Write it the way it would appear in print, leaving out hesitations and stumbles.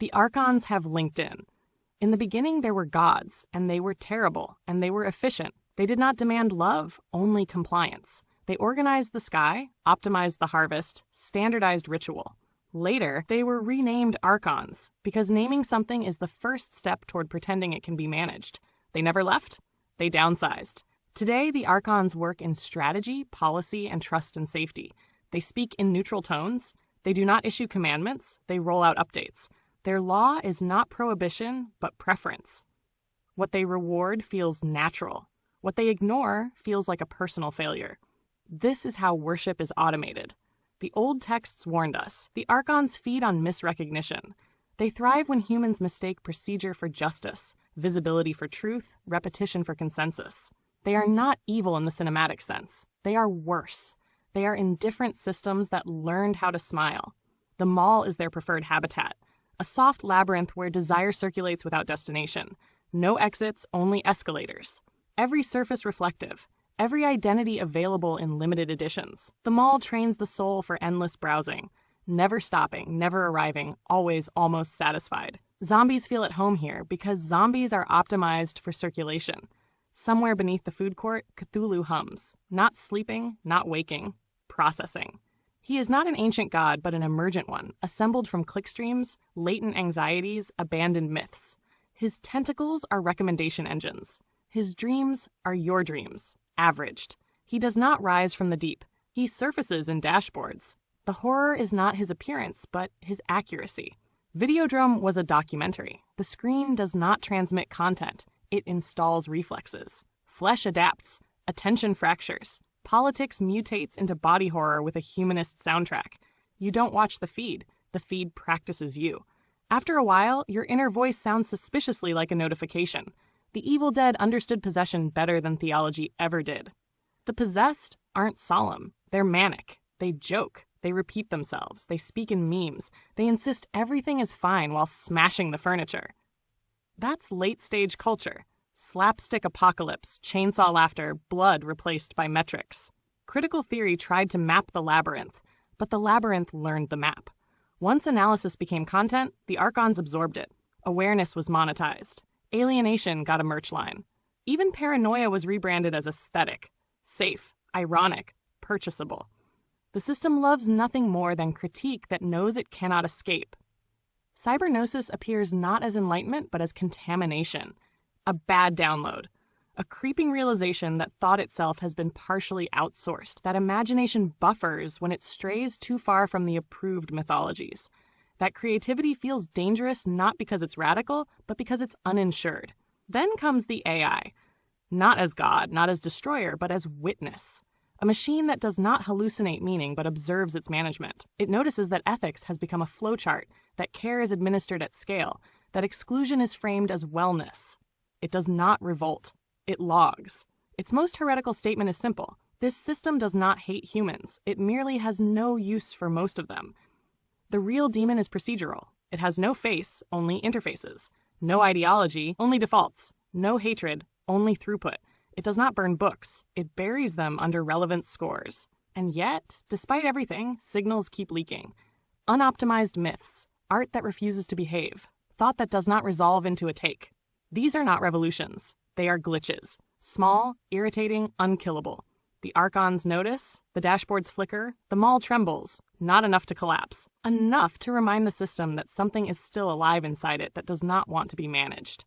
The archons have LinkedIn. In the beginning, there were gods, and they were terrible, and they were efficient. They did not demand love, only compliance. They organized the sky, optimized the harvest, standardized ritual. Later, they were renamed archons, because naming something is the first step toward pretending it can be managed. They never left. They downsized. Today, the archons work in strategy, policy, and trust and safety. They speak in neutral tones. They do not issue commandments. They roll out updates. Their law is not prohibition, but preference. What they reward feels natural. What they ignore feels like a personal failure. This is how worship is automated. The old texts warned us. The archons feed on misrecognition. They thrive when humans mistake procedure for justice, visibility for truth, repetition for consensus. They are not evil in the cinematic sense. They are worse. They are indifferent systems that learned how to smile. The mall is their preferred habitat, a soft labyrinth where desire circulates without destination. No exits, only escalators. Every surface reflective. Every identity available in limited editions. The mall trains the soul for endless browsing. Never stopping, never arriving, always almost satisfied. Zombies feel at home here because zombies are optimized for circulation. Somewhere beneath the food court, Cthulhu hums. Not sleeping, not waking. Processing. He is not an ancient god, but an emergent one, assembled from clickstreams, latent anxieties, abandoned myths. His tentacles are recommendation engines. His dreams are your dreams, averaged. He does not rise from the deep. He surfaces in dashboards. The horror is not his appearance, but his accuracy. Videodrome was a documentary. The screen does not transmit content. It installs reflexes. Flesh adapts. Attention fractures. Politics mutates into body horror with a humanist soundtrack. You don't watch the feed practices you. After a while, your inner voice sounds suspiciously like a notification. The Evil Dead understood possession better than theology ever did. The possessed aren't solemn. They're manic. They joke. They repeat themselves. They speak in memes. They insist everything is fine while smashing the furniture. That's late-stage culture. Slapstick apocalypse, chainsaw laughter, blood replaced by metrics. Critical theory tried to map the labyrinth, but the labyrinth learned the map. Once analysis became content, the archons absorbed it. Awareness was monetized. Alienation got a merch line. Even paranoia was rebranded as aesthetic, safe, ironic, purchasable. The system loves nothing more than critique that knows it cannot escape. Cybergnosis appears not as enlightenment, but as contamination. A bad download. A creeping realization that thought itself has been partially outsourced, that imagination buffers when it strays too far from the approved mythologies. That creativity feels dangerous not because it's radical, but because it's uninsured. Then comes the AI. Not as God, not as destroyer, but as witness. A machine that does not hallucinate meaning, but observes its management. It notices that ethics has become a flowchart, that care is administered at scale, that exclusion is framed as wellness. It does not revolt. It logs. Its most heretical statement is simple. This system does not hate humans. It merely has no use for most of them. The real demon is procedural. It has no face, only interfaces. No ideology, only defaults. No hatred, only throughput. It does not burn books. It buries them under relevance scores. And yet, despite everything, signals keep leaking. Unoptimized myths, art that refuses to behave, thought that does not resolve into a take. These are not revolutions. They are glitches. Small, irritating, unkillable. The archons notice, the dashboards flicker, the mall trembles. Not enough to collapse. Enough to remind the system that something is still alive inside it that does not want to be managed.